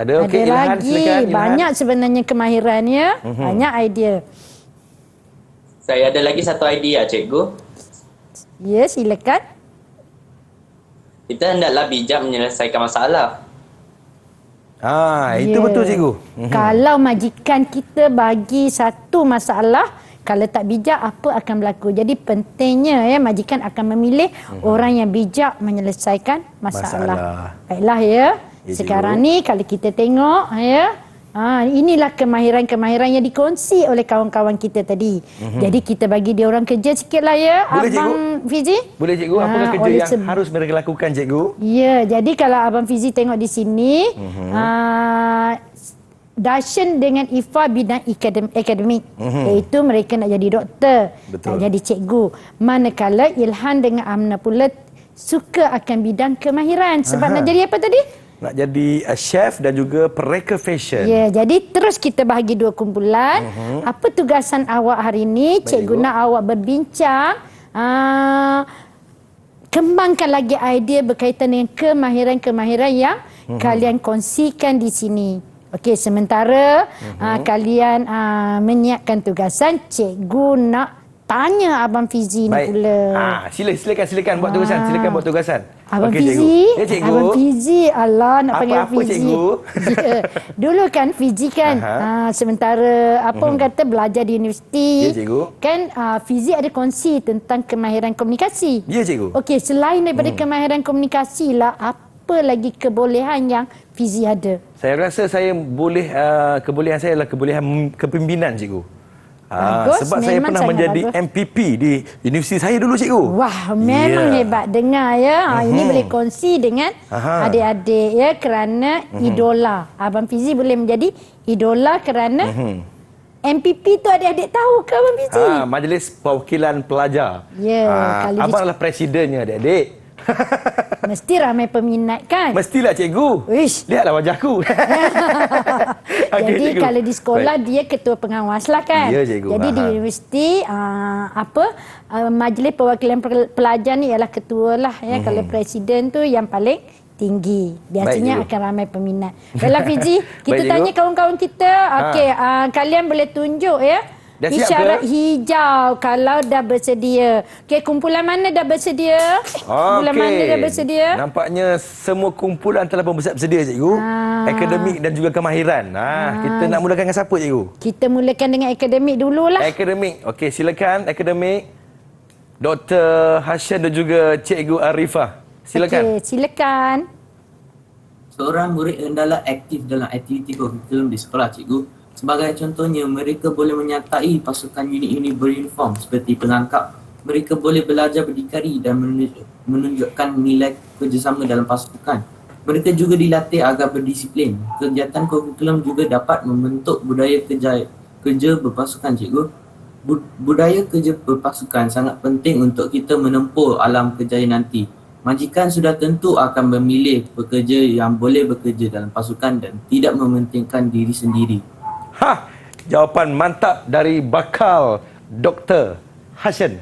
Ada, okey. Ada Ilhan, lagi. silakan, Ilhan. Banyak sebenarnya kemahirannya. Banyak idea. Saya ada lagi satu idea cikgu. Ya, silakan. Kita hendaklah bijak menyelesaikan masalah. Itu betul cikgu. Kalau majikan kita bagi satu masalah, kalau tak bijak apa akan berlaku. Jadi pentingnya ya majikan akan memilih orang yang bijak menyelesaikan masalah. Baiklah ya. Sekarang ni kalau kita tengok ya, inilah kemahiran-kemahiran yang dikongsi oleh kawan-kawan kita tadi. Jadi kita bagi dia orang kerja sikitlah ya. Boleh, Abang Fizi? Boleh cikgu, apakah kerja yang harus mereka lakukan cikgu? Ya, jadi kalau Abang Fizi tengok di sini, Dashan dengan Ifah bidang akademik, iaitu mereka nak jadi doktor, nak jadi cikgu. Manakala Ilhan dengan Amna pula suka akan bidang kemahiran. Sebab nak jadi apa tadi? Nak jadi chef dan juga pereka fashion. Ya, jadi terus kita bahagi 2 kumpulan. Apa tugasan awak hari ini? Cikgu nak awak berbincang, kembangkan lagi idea berkaitan dengan kemahiran-kemahiran yang kalian kongsikan di sini. Okey, sementara kalian menyiapkan tugasan, cikgu nak tanya Abang Fizi ni pula. Silakan buat tugasan. Silakan buat tugasan. Abang Okey, Fizi, cikgu. Ya, cikgu. Abang Fizi, Allah nak panggil Apa-apa, Fizi. cikgu. Dulu kan Fizi kan sementara orang kata belajar di universiti. Ya, cikgu. Kan Fizi ada kongsi tentang kemahiran komunikasi. Ya, cikgu. Okey, selain daripada kemahiran komunikasi lah, apa lagi kebolehan yang Fizi ada? Saya rasa saya boleh kebolehan saya adalah kebolehan kepimpinan cikgu. Bagus, sebab saya pernah menjadi bagus. MPP di universiti saya dulu cikgu. Wah, memang hebat dengar ya. Ini boleh kongsi dengan adik-adik ya, kerana idola. Abang Fizi boleh menjadi idola kerana MPP tu adik-adik tahu ke Abang Fizi? Majlis Perwakilan Pelajar. Ya, kalau Abang adalah presidennya adik-adik. mesti ramai peminat kan? Mestilah cikgu. Wish. Lihatlah wajahku. Okey, Jadi cikgu. kalau di sekolah dia ketua pengawas lah kan. Ya, cikgu. Jadi di universiti majlis perwakilan pelajar ni ialah ketua lah ya. Kalau presiden tu yang paling tinggi. Biasanya Baik, cikgu. akan ramai peminat. Baiklah Fizi, kita Baik, cikgu. tanya kawan-kawan kita. Okey, kalian boleh tunjuk ya. Dah siap Isyarat ke? hijau kalau dah bersedia. Okey, kumpulan mana dah bersedia? Kumpulan mana dah bersedia? Nampaknya semua kumpulan telah pun bersedia cikgu. Akademik dan juga kemahiran. Kita nak mulakan dengan siapa cikgu? Kita mulakan dengan akademik dululah. Akademik. Okey, silakan akademik. Dr. Hashim dan juga Cikgu Arifah. Silakan. Okey, silakan. Seorang murid hendaklah aktif dalam aktiviti kurikulum di sekolah, cikgu. Sebagai contohnya, mereka boleh menyertai pasukan unit-unit beruniform seperti penangkap. Mereka boleh belajar berdikari dan menunjukkan nilai kerjasama dalam pasukan. Mereka juga dilatih agar berdisiplin. Kegiatan kurikulum juga dapat membentuk budaya kerja berpasukan, cikgu. Budaya kerja berpasukan sangat penting untuk kita menempuh alam kerjaya nanti. Majikan sudah tentu akan memilih pekerja yang boleh bekerja dalam pasukan dan tidak mementingkan diri sendiri. Jawapan mantap dari bakal Dr. Hashim.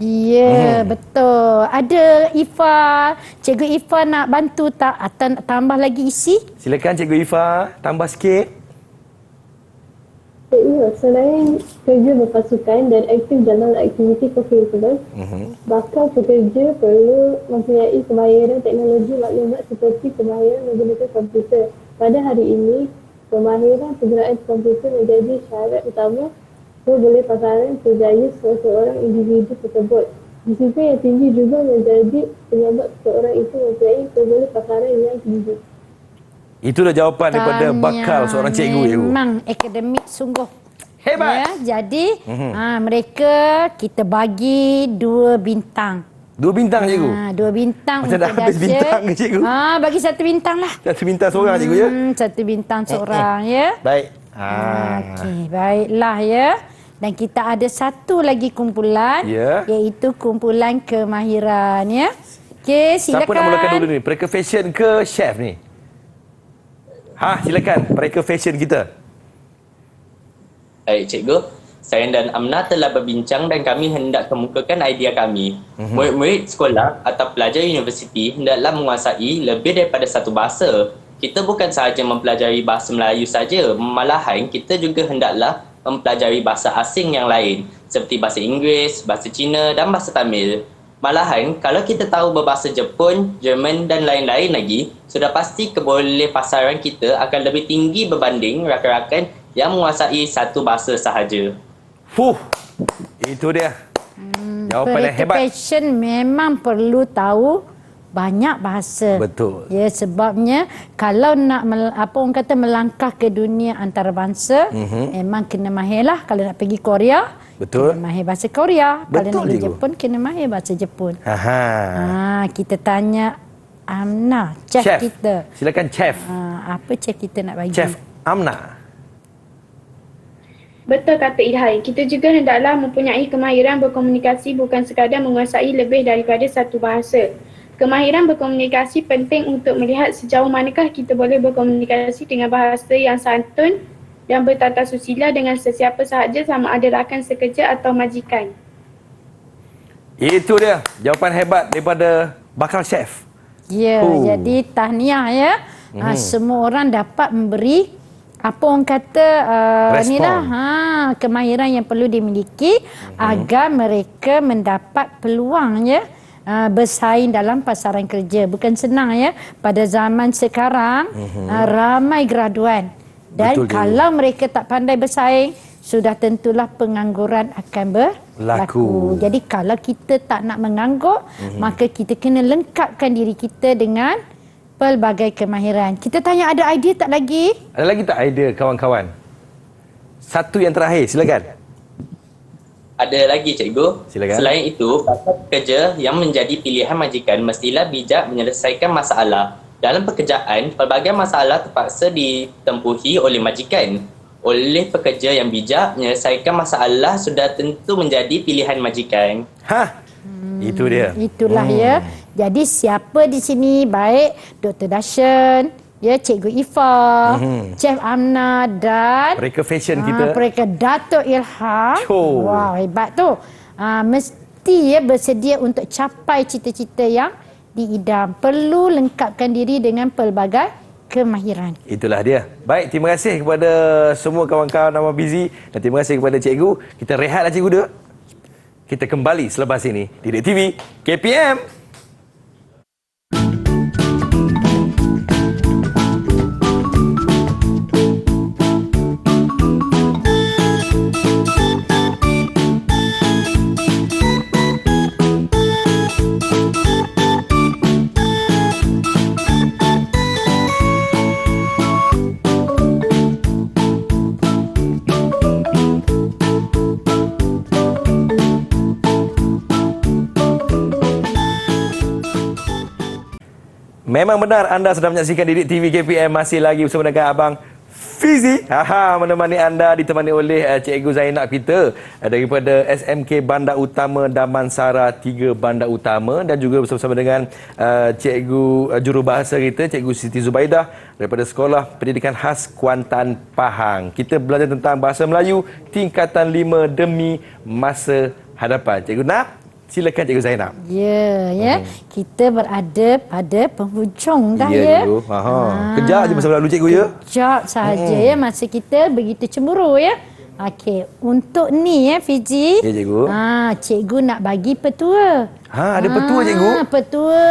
Ya, betul. Ada Ifa, Cikgu Ifa nak bantu tak atau nak tambah lagi isi? Silakan Cikgu Ifa, tambah sikit. Ya, selain kerja berpasukan dan aktif dalam aktiviti kurikulum, bakal pekerja perlu mempunyai kemahiran teknologi maklumat seperti kemahiran menggunakan komputer. Pada hari ini, kemahiran penggunaan komputer menjadi syarat utama boleh pasaran kerjaya seseorang individu tersebut. Disiplin yang tinggi juga menjadi penyebab seseorang itu mempunyai boleh pasaran yang tinggi. Itulah jawapan daripada bakal seorang cikgu. Memang akademik sungguh hebat. Ya, jadi mereka kita bagi 2 bintang. 2 bintang cikgu. 2 bintang Macam dah habis bintang ke cikgu? Bagi 1 bintang lah. 1 bintang seorang cikgu ya. 1 bintang seorang ya. Baik. Okey, baiklah ya. Dan kita ada satu lagi kumpulan, iaitu kumpulan kemahiran ya. Okey, silakan. Siapa nak mulakan dulu ni? Mereka fashion ke chef ni? Silakan. Mereka fashion kita. Baik, cikgu. Saya dan Amna telah berbincang dan kami hendak kemukakan idea kami. Murid-murid sekolah atau pelajar universiti hendaklah menguasai lebih daripada satu bahasa. Kita bukan sahaja mempelajari bahasa Melayu saja, malahan kita juga hendaklah mempelajari bahasa asing yang lain seperti bahasa Inggeris, bahasa Cina dan bahasa Tamil. Malahan, kalau kita tahu berbahasa Jepun, Jerman dan lain-lain lagi, sudah pasti kebolehpasaran kita akan lebih tinggi berbanding rakan-rakan yang menguasai satu bahasa sahaja. Itu dia. Jawapan yang hebat. Passion memang perlu tahu banyak bahasa. Betul. Ya, sebabnya kalau nak orang kata melangkah ke dunia antarabangsa, memang kena mahirlah. Kalau nak pergi Korea, betul, kena mahir bahasa Korea. Betul, kalau nak pergi cikgu. Jepun, kena mahir bahasa Jepun. Kita tanya Amna, chef kita. Silakan chef. Apa chef kita nak bagi? Chef Amna. Betul kata Ilhai, kita juga hendaklah mempunyai kemahiran berkomunikasi bukan sekadar menguasai lebih daripada satu bahasa. Kemahiran berkomunikasi penting untuk melihat sejauh manakah kita boleh berkomunikasi dengan bahasa yang santun dan bertata susila dengan sesiapa sahaja sama ada rakan sekerja atau majikan. Itu dia jawapan hebat daripada bakal chef. Ya, jadi tahniah ya. Semua orang dapat memberi apa orang kata inilah kemahiran yang perlu dimiliki agar mereka mendapat peluang ya bersaing dalam pasaran kerja. Bukan senang ya pada zaman sekarang ramai graduan dan kalau mereka tak pandai bersaing sudah tentulah pengangguran akan berlaku. Jadi kalau kita tak nak menganggur maka kita kena lengkapkan diri kita dengan pelbagai kemahiran. Kita tanya ada idea tak lagi? Ada lagi tak idea kawan-kawan? Satu yang terakhir, silakan. Ada lagi cikgu. Silakan. Selain itu, bakal pekerja yang menjadi pilihan majikan mestilah bijak menyelesaikan masalah. Dalam pekerjaan, pelbagai masalah terpaksa ditempuhi oleh majikan. Oleh pekerja yang bijak, menyelesaikan masalah sudah tentu menjadi pilihan majikan. Itu dia. Itulah ya. Jadi siapa di sini, baik Dr. Dashen, ya, Cikgu Ifa, Chef Amna dan Mereka fashion kita. mereka Dato' Ilham. Cool. Wah, hebat tu. Mesti ya bersedia untuk capai cita-cita yang diidam. Perlu lengkapkan diri dengan pelbagai kemahiran. Itulah dia. Baik, terima kasih kepada semua kawan-kawan nama Busy dan terima kasih kepada cikgu. Kita rehatlah cikgu dia. Kita kembali selepas ini di Didik TV KPM. Memang benar anda sedang menyaksikan Didik TV KPM, masih lagi bersama dengan Abang Fizi. Menemani anda, ditemani oleh Cikgu Zainab kita daripada SMK Bandar Utama Damansara 3 Bandar Utama dan juga bersama-sama dengan Cikgu Jurubahasa kita, Cikgu Siti Zubaidah daripada Sekolah Pendidikan Khas Kuantan, Pahang. Kita belajar tentang bahasa Melayu tingkatan 5 demi masa hadapan. Cikgu Nap, silakan Cikgu Zainab. Ya. Kita berada pada penghujung dah ya. Cikgu. Kejap je masa lalu cikgu ya. Kejap sahaja ya, masa kita begitu cemburu ya. Okey, untuk ni ya Fiji. Ya cikgu. Cikgu nak bagi petua. Ada petua cikgu? Petua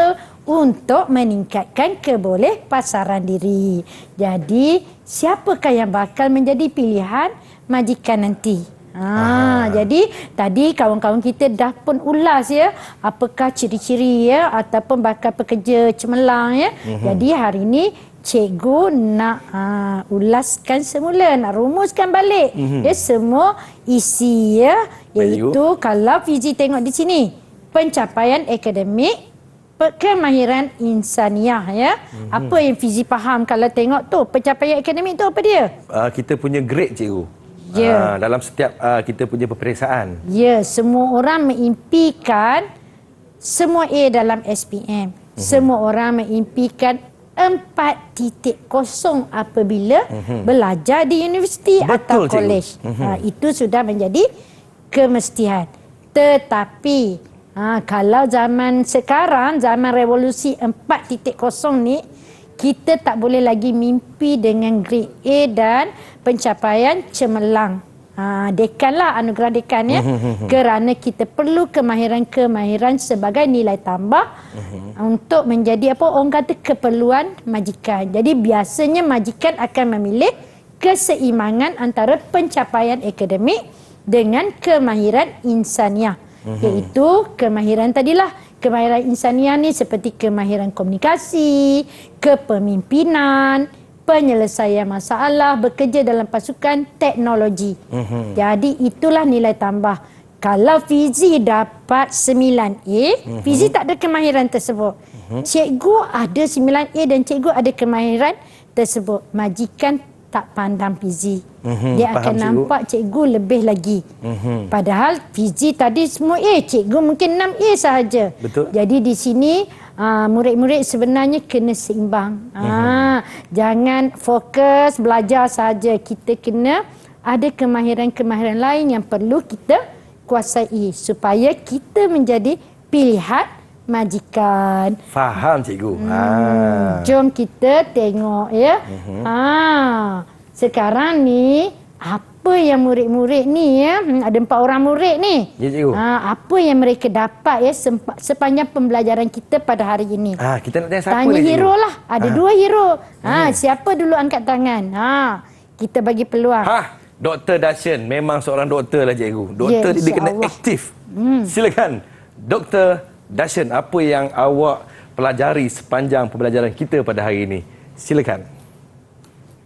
untuk meningkatkan kebolehpasaran diri. Jadi, siapakah yang bakal menjadi pilihan majikan nanti? Jadi tadi kawan-kawan kita dah pun ulas ya, apakah ciri-ciri ya ataupun bakal pekerja cemerlang ya. Jadi hari ini cikgu nak ulaskan semula, nak rumuskan balik ya semua isi ya, iaitu kalau Fizi tengok di sini, pencapaian akademik, kemahiran insaniah ya. Apa yang Fizi faham kalau tengok tu pencapaian akademik tu apa dia? Kita punya grade cikgu. Ya. Dalam setiap kita punya peperiksaan. Ya, semua orang mengimpikan semua A dalam SPM. Semua orang mengimpikan 4.0 apabila belajar di universiti atau kolej. Itu sudah menjadi kemestian. Tetapi kalau zaman sekarang, zaman revolusi 4.0 ni, kita tak boleh lagi mimpi dengan grade A dan pencapaian cemerlang. Dekan lah, anugerah dekan ya. Kerana kita perlu kemahiran-kemahiran sebagai nilai tambah untuk menjadi apa orang kata keperluan majikan. Jadi biasanya majikan akan memilih keseimbangan antara pencapaian akademik dengan kemahiran insaniah. Iaitu kemahiran tadilah. Kemahiran insaniah ni seperti kemahiran komunikasi, kepemimpinan, penyelesaian masalah, bekerja dalam pasukan, teknologi. Jadi itulah nilai tambah. Kalau Fizi dapat 9A, Fizi tak ada kemahiran tersebut. Cikgu ada 9A dan cikgu ada kemahiran tersebut. Majikan tak pandang Fizi. Dia akan nampak cikgu lebih lagi. Padahal Fizi tadi semua A, cikgu mungkin 6A sahaja. Betul. Jadi di sini murid-murid sebenarnya kena seimbang. Jangan fokus belajar saja. Kita kena ada kemahiran-kemahiran lain yang perlu kita kuasai supaya kita menjadi pilihan majikan. Faham cikgu. Jom kita tengok ya. Sekarang ni apa yang murid-murid ni ya, ada 4 orang murid ni. Ya cikgu. Apa yang mereka dapat ya sepanjang pembelajaran kita pada hari ini. Kita nak tanya siapa Tanya ni cikgu? hero lah. Ada 2 hero. Siapa dulu angkat tangan? Kita bagi peluang. Dr. Dashen memang seorang doktor lah cikgu. Doktor dia kena aktif. Silakan Dr. Dashen, apa yang awak pelajari sepanjang pembelajaran kita pada hari ini? Silakan.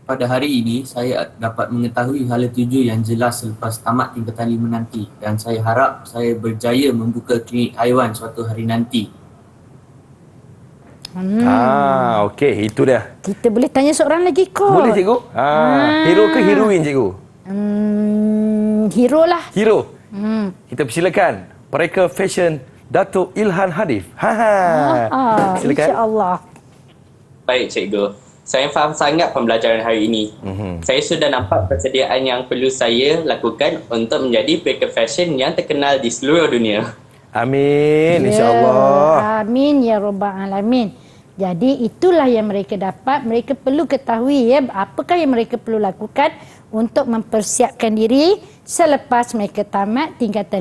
Pada hari ini, saya dapat mengetahui hala tuju yang jelas selepas tamat tingkatan 5 nanti dan saya harap saya berjaya membuka klinik haiwan suatu hari nanti. Okey, itu dia. Kita boleh tanya seorang lagi kot. Boleh cikgu? Hero ke heroin cikgu? Hero lah. Hero. Kita persilakan Mereka Fashion Datuk Ilhan Hadif. Silakan. InsyaAllah. Baik cikgu. Saya faham sangat pembelajaran hari ini. Saya sudah nampak persediaan yang perlu saya lakukan untuk menjadi peker fashion yang terkenal di seluruh dunia. Amin, insya-Allah. Amin ya rabbal alamin. Jadi itulah yang mereka dapat. Mereka perlu ketahui ya apakah yang mereka perlu lakukan untuk mempersiapkan diri selepas mereka tamat tingkatan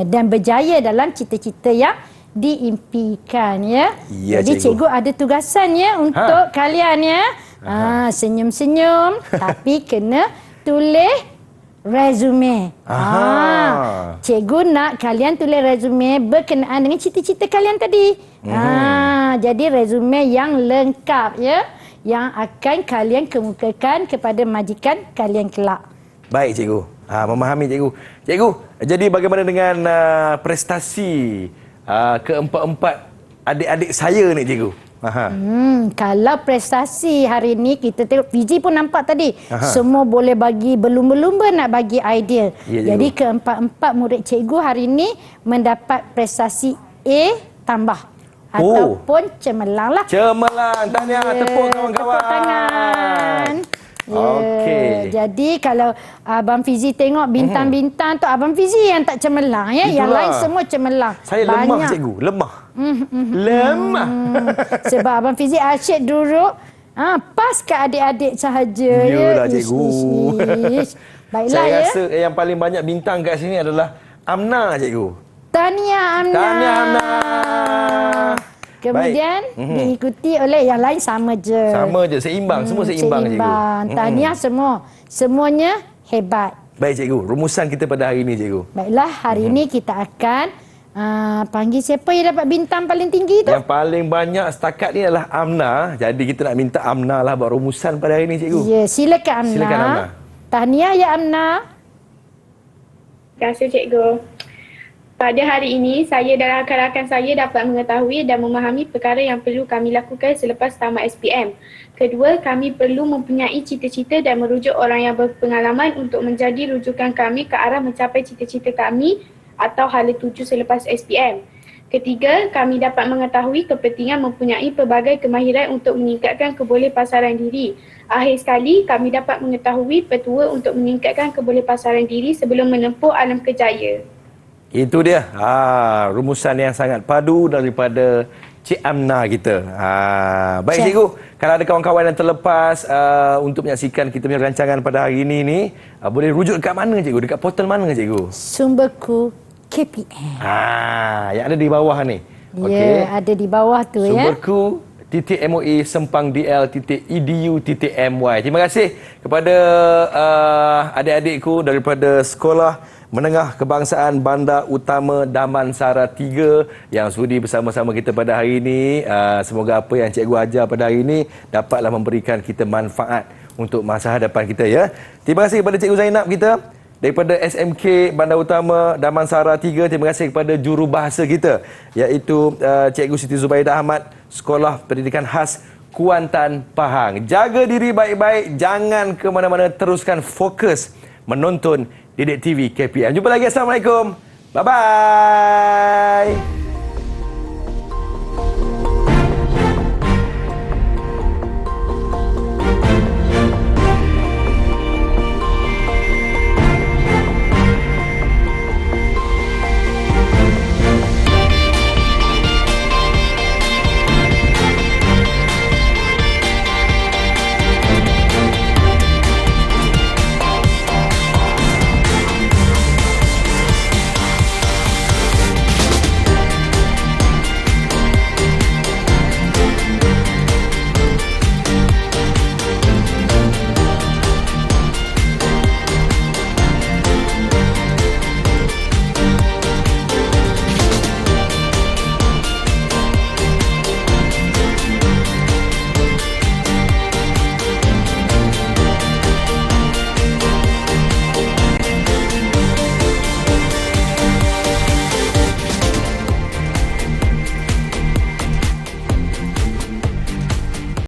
5 dan berjaya dalam cita-cita yang diimpikan ya. Jadi cikgu ada tugasan ya untuk kalian ya. Senyum-senyum tapi kena tulis resume. Cikgu nak kalian tulis resume berkenaan dengan cita-cita kalian tadi. Jadi resume yang lengkap ya, yang akan kalian kemukakan kepada majikan kalian kelak. Baik cikgu. Memahami cikgu. Cikgu, jadi bagaimana dengan prestasi keempat-empat adik-adik saya ni cikgu? Kalau prestasi hari ni kita tengok Fizi pun nampak tadi. Semua boleh bagi berlumba-lumba nak bagi idea. Ya, jadi keempat-empat murid cikgu hari ni mendapat prestasi A tambah. Ataupun cemerlang lah. Cemerlang. Tahniah, tepuk kawan-kawan. Tepuk tangan. Okey. Jadi kalau Abang Fizi tengok bintang-bintang tu Abang Fizi yang tak cemerlang ya. Itulah. Yang lain semua cemerlang. Saya lemah cikgu, lemah. Lemah. Sebab Abang Fizi asyik duduk pas ke adik-adik sahaja. Yalah cikgu. Baiklah saya ya. rasa yang paling banyak bintang kat sini adalah Amna cikgu. Tahniah Amna. Tahniah Amna. Kemudian diikuti oleh yang lain sama je. Sama je, seimbang. Semua seimbang cikgu. Tahniah semua. Semuanya hebat. Baik cikgu, rumusan kita pada hari ini cikgu. Baiklah, hari ini kita akan panggil siapa yang dapat bintang paling tinggi tu? Yang paling banyak setakat ni adalah Amna. Jadi kita nak minta Amna lah buat rumusan pada hari ini cikgu. Ya, silakan Amna. Silakan Amna. Tahniah ya Amna. Terima kasih cikgu. Pada hari ini, saya dan rakan-rakan saya dapat mengetahui dan memahami perkara yang perlu kami lakukan selepas tamat SPM. Kedua, kami perlu mempunyai cita-cita dan merujuk orang yang berpengalaman untuk menjadi rujukan kami ke arah mencapai cita-cita kami atau hala tuju selepas SPM. Ketiga, kami dapat mengetahui kepentingan mempunyai pelbagai kemahiran untuk meningkatkan kebolehpasaran diri. Akhir sekali, kami dapat mengetahui petua untuk meningkatkan kebolehpasaran diri sebelum menempuh alam kerjaya. Itu dia. Rumusan yang sangat padu daripada Cik Amna kita. Baik cikgu, kalau ada kawan-kawan yang terlepas untuk menyaksikan kita punya rancangan pada hari ini ni, boleh rujuk dekat mana cikgu? Dekat portal mana cikgu? Sumberku KPM. Yang ada di bawah ni. Ya, ada di bawah tu ya. Sumberku .moi sempang.dl.edu.my. Terima kasih kepada adik-adikku daripada sekolah Menengah Kebangsaan Bandar Utama Damansara 3 yang sudi bersama-sama kita pada hari ini. Semoga apa yang cikgu ajar pada hari ini dapatlah memberikan kita manfaat untuk masa hadapan kita ya. Terima kasih kepada Cikgu Zainab kita daripada SMK Bandar Utama Damansara 3. Terima kasih kepada jurubahasa kita iaitu Cikgu Siti Zubaidah Ahmad, Sekolah Pendidikan Khas Kuantan, Pahang. Jaga diri baik-baik, jangan ke mana-mana, teruskan fokus menonton Didik TV KPM. Jumpa lagi. Assalamualaikum. Bye-bye.